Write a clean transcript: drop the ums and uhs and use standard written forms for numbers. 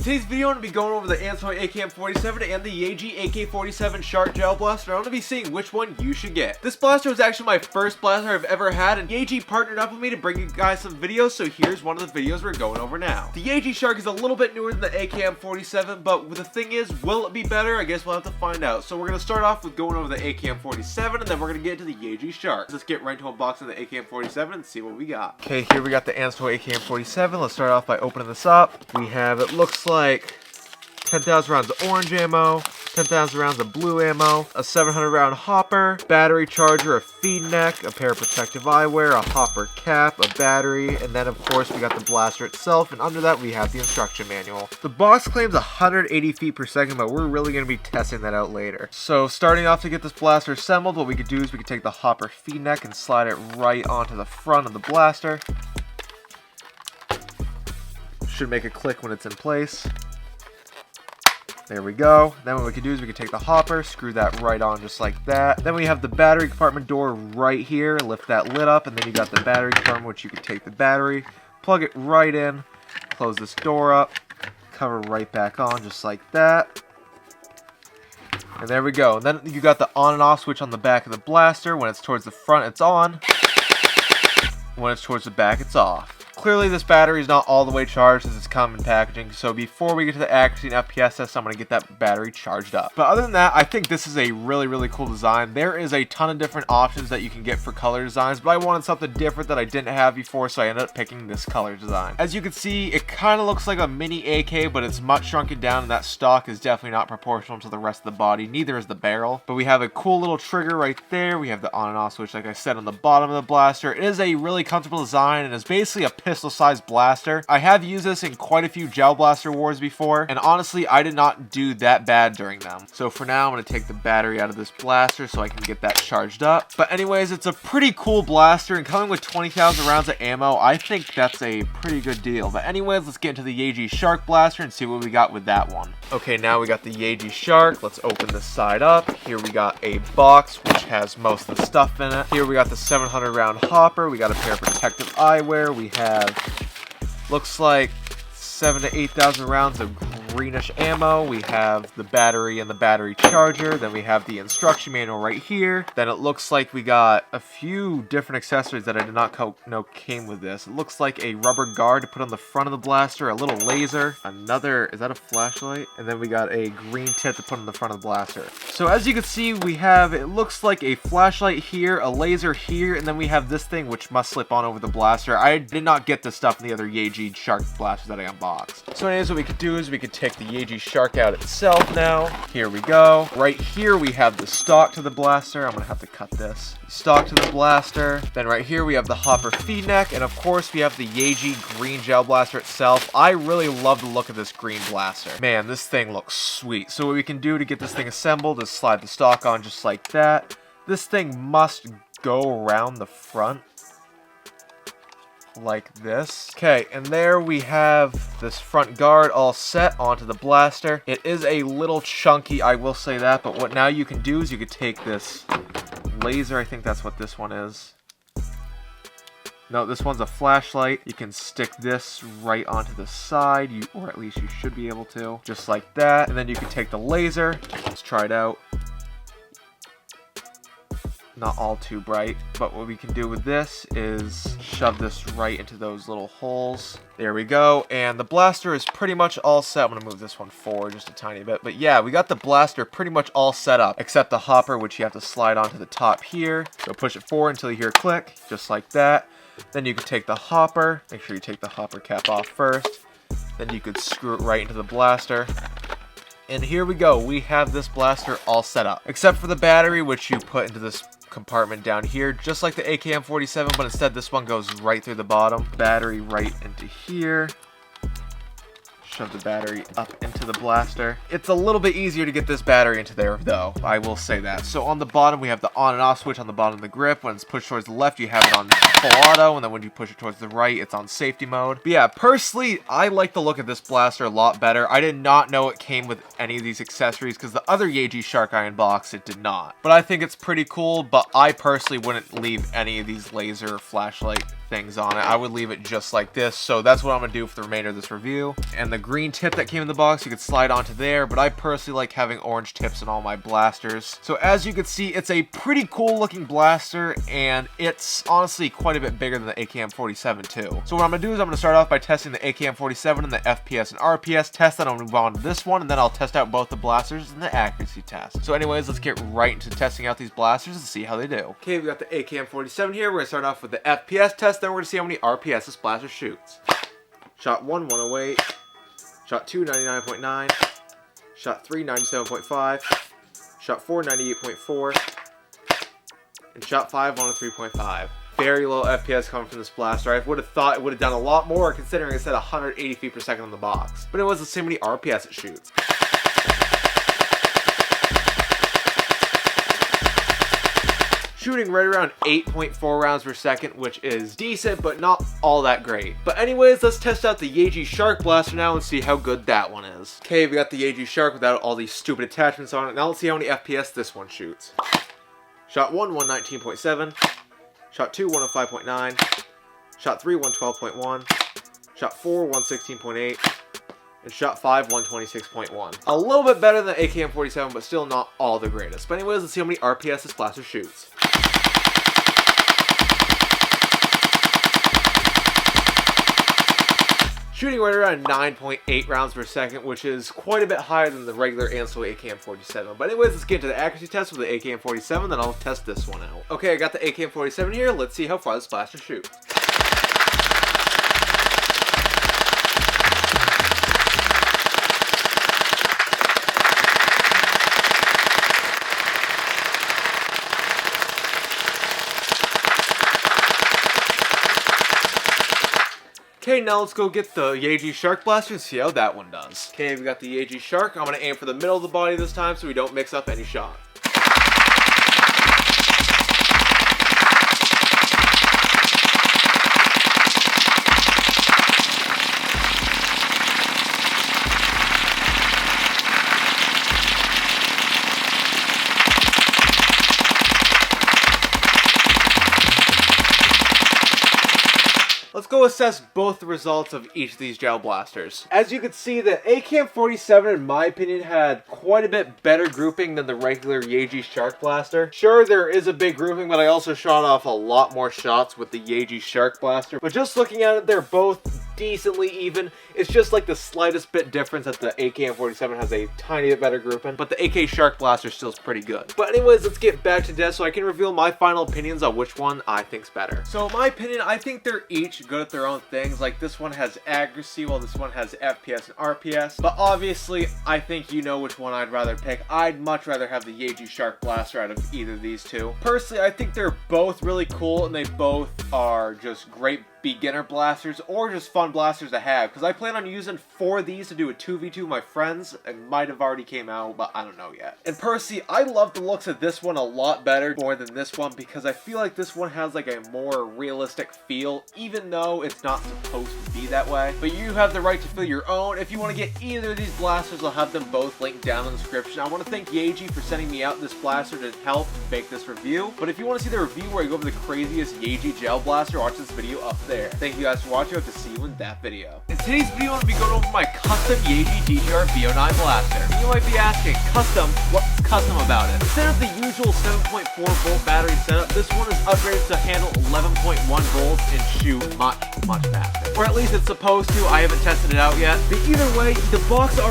Today's video, I'm going to be going over the AnsToy AKM47 and the Yagee AK47 Shark Gel Blaster. I'm going to be seeing which one you should get. This blaster was actually my first blaster I've ever had, and Yagee partnered up with me to bring you guys some videos, so here's one of the videos we're going over now. The Yagee Shark is a little bit newer than the AKM47, but the thing is, will it be better? I guess we'll have to find out. So we're going to start off with going over the AKM47, and then we're going to get into the Yagee Shark. Let's get right into unboxing the AKM47 and see what we got. Okay, here we got the AnsToy AKM47. Let's start off by opening this up. We have, it looks like 10,000 rounds of orange ammo, 10,000 rounds of blue ammo, a 700 round hopper, battery charger, a feed neck, a pair of protective eyewear, a hopper cap, a battery, and then of course we got the blaster itself, and under that we have the instruction manual. The box claims 180 feet per second, but we're really going to be testing that out later. So starting off to get this blaster assembled, what we could do is we could take the hopper feed neck and slide it right onto the front of the blaster. Should make a click when it's in place. There we go. Then what we can do is we can take the hopper, screw that right on just like that. Then we have the battery compartment door right here. Lift that lid up, and then you got the battery compartment, which you can take the battery, plug it right in, close this door up, cover right back on just like that. And there we go. And then you got the on and off switch on the back of the blaster. When it's towards the front, it's on. When it's towards the back, it's off. Clearly this battery is not all the way charged as it's common packaging, so before we get to the accuracy and FPS test, I'm going to get that battery charged up. But other than that, I think this is a really cool design. There is a ton of different options that you can get for color designs, but I wanted something different that I didn't have before, so I ended up picking this color design. As you can see, it kind of looks like a mini AK, but it's much shrunken down, and that stock is definitely not proportional to the rest of the body. Neither is the barrel. But we have a cool little trigger right there. We have the on and off switch, like I said, on the bottom of the blaster. It is a really comfortable design, and it's basically a pistol-sized blaster. I have used this in quite a few gel blaster wars before, and honestly, I did not do that bad during them. So for now, I'm going to take the battery out of this blaster so I can get that charged up. But anyways, it's a pretty cool blaster, and coming with 20,000 rounds of ammo, I think that's a pretty good deal. But anyways, let's get into the Yagee Shark blaster and see what we got with that one. Okay, now we got the Yagee Shark. Let's open this side up. Here we got a box, which has most of the stuff in it. Here we got the 700 round hopper. We got a pair of protective eyewear. We have, looks like 7,000 to 8,000 rounds of greenish ammo. We have the battery and the battery charger. Then we have the instruction manual right here. Then it looks like we got a few different accessories that I did not know came with this. It looks like a rubber guard to put on the front of the blaster, a little laser, another, is that a flashlight? And then we got a green tip to put on the front of the blaster. So as you can see, we have, it looks like a flashlight here, a laser here, and then we have this thing which must slip on over the blaster. I did not get this stuff in the other Yagee Shark blasters that I unboxed. So anyways, what we could do is we could take the Yagee Shark out itself now. Here we go. Right here we have the stock to the blaster. I'm gonna have to cut this. Stock to the blaster. Then right here we have the hopper feed neck, and of course we have the Yagee green gel blaster itself. I really love the look of this green blaster. Man, this thing looks sweet. So what we can do to get this thing assembled is slide the stock on just like that. This thing must go around the front like this. Okay, and there we have this front guard all set onto the blaster. It is a little chunky, I will say that, but what now you can do is you could take this laser, I think that's what this one is. No, this one's a flashlight. You can stick this right onto the side, or at least you should be able to, just like that. And then you can take the laser. Let's try it out. Not all too bright, but what we can do with this is shove this right into those little holes. There we go, and the blaster is pretty much all set. I'm gonna move this one forward just a tiny bit, but yeah, we got the blaster pretty much all set up, except the hopper, which you have to slide onto the top here. So push it forward until you hear a click, just like that. Then you can take the hopper, make sure you take the hopper cap off first. Then you could screw it right into the blaster. And here we go, we have this blaster all set up, except for the battery, which you put into this compartment down here, just like the AKM47, but instead this one goes right through the bottom. Battery right into here. Shove the battery up into the blaster. It's a little bit easier to get this battery into there though, I will say that. So on the bottom we have the on and off switch on the bottom of the grip. When it's pushed towards the left you have it on full auto, and then when you push it towards the right it's on safety mode. But yeah, personally I like the look of this blaster a lot better. I did not know it came with any of these accessories because the other Yagee Shark I unboxed it did not. But I think it's pretty cool, but I personally wouldn't leave any of these laser flashlight things on it. I would leave it just like this, so that's what I'm gonna do for the remainder of this review. And the green tip that came in the box, you could slide onto there, but I personally like having orange tips in all my blasters. So as you can see, it's a pretty cool looking blaster, and it's honestly quite a bit bigger than the AKM47 too. So what I'm gonna do is I'm gonna start off by testing the AKM47 and the FPS and RPS test, then I'll move on to this one, and then I'll test out both the blasters and the accuracy test. So anyways, let's get right into testing out these blasters and see how they do. Okay, we got the AKM47 here. We're gonna start off with the FPS test, then we're gonna see how many RPS this blaster shoots. Shot 1, 108. Shot 2, 99.9. Shot 3, 97.5. Shot 4, 98.4. And shot 5, 103.5. Very low FPS coming from this blaster. I would have thought it would have done a lot more considering it said 180 feet per second on the box. But it was the same many RPS it shoots. Shooting right around 8.4 rounds per second, which is decent, but not all that great. But anyways, let's test out the Yagee Shark Blaster now and see how good that one is. Okay, we got the Yagee Shark without all these stupid attachments on it. Now let's see how many FPS this one shoots. Shot 1, 119.7. Shot 2, 105.9. Shot 3, 112.1. Shot 4, 116.8. And shot 5, 126.1. A little bit better than AKM47, but still not all the greatest. But anyways, let's see how many RPS this blaster shoots. Shooting right around 9.8 rounds per second, which is quite a bit higher than the regular AnsToy AKM47. But anyways, let's get into the accuracy test with the AKM47, then I'll test this one out. Okay, I got the AKM47 here. Let's see how far this blaster shoots. Okay, now let's go get the Yagee Shark Blaster and see how that one does. Okay, we got the Yagee Shark. I'm going to aim for the middle of the body this time so we don't mix up any shot. Let's go assess both the results of each of these gel blasters. As you can see, the AKM47, in my opinion, had quite a bit better grouping than the regular Yagee Shark Blaster. Sure, there is a big grouping, but I also shot off a lot more shots with the Yagee Shark Blaster. But just looking at it, they're both decently even. It's just like the slightest bit difference that the AKM47 has a tiny bit better grouping, but the AK Shark Blaster still is pretty good. But anyways, let's get back to this so I can reveal my final opinions on which one I think's better. So in my opinion, I think they're each good at their own things. Like this one has accuracy while this one has FPS and RPS. But obviously, I think you know which one I'd rather pick. I'd much rather have the Yagee Shark Blaster out of either of these two. Personally, I think they're both really cool and they both are just great beginner blasters or just fun blasters to have, because I plan on using 4 of these to do a 2v2 with my friends. It might have already came out, but I don't know yet. And personally, I love the looks of this one a lot better more than this one, because I feel like this one has like a more realistic feel, even though it's not supposed to be that way. But you have the right to feel your own. If you want to get either of these blasters, I'll have them both linked down in the description. I want to thank Yagee for sending me out this blaster to help make this review. But if you want to see the review where I go over the craziest Yagee gel blaster, watch this video up there. Thank you guys for watching. I hope to see you in that video. In today's video, I'm going to be going over my custom Yagee DGR V09 blaster. You might be asking, custom? What's custom about it? Instead of the usual 7.4 volt battery setup, this one is upgraded to handle 11.1 volts and shoot much faster. Or at least it's supposed to. I haven't tested it out yet. But either way, the box art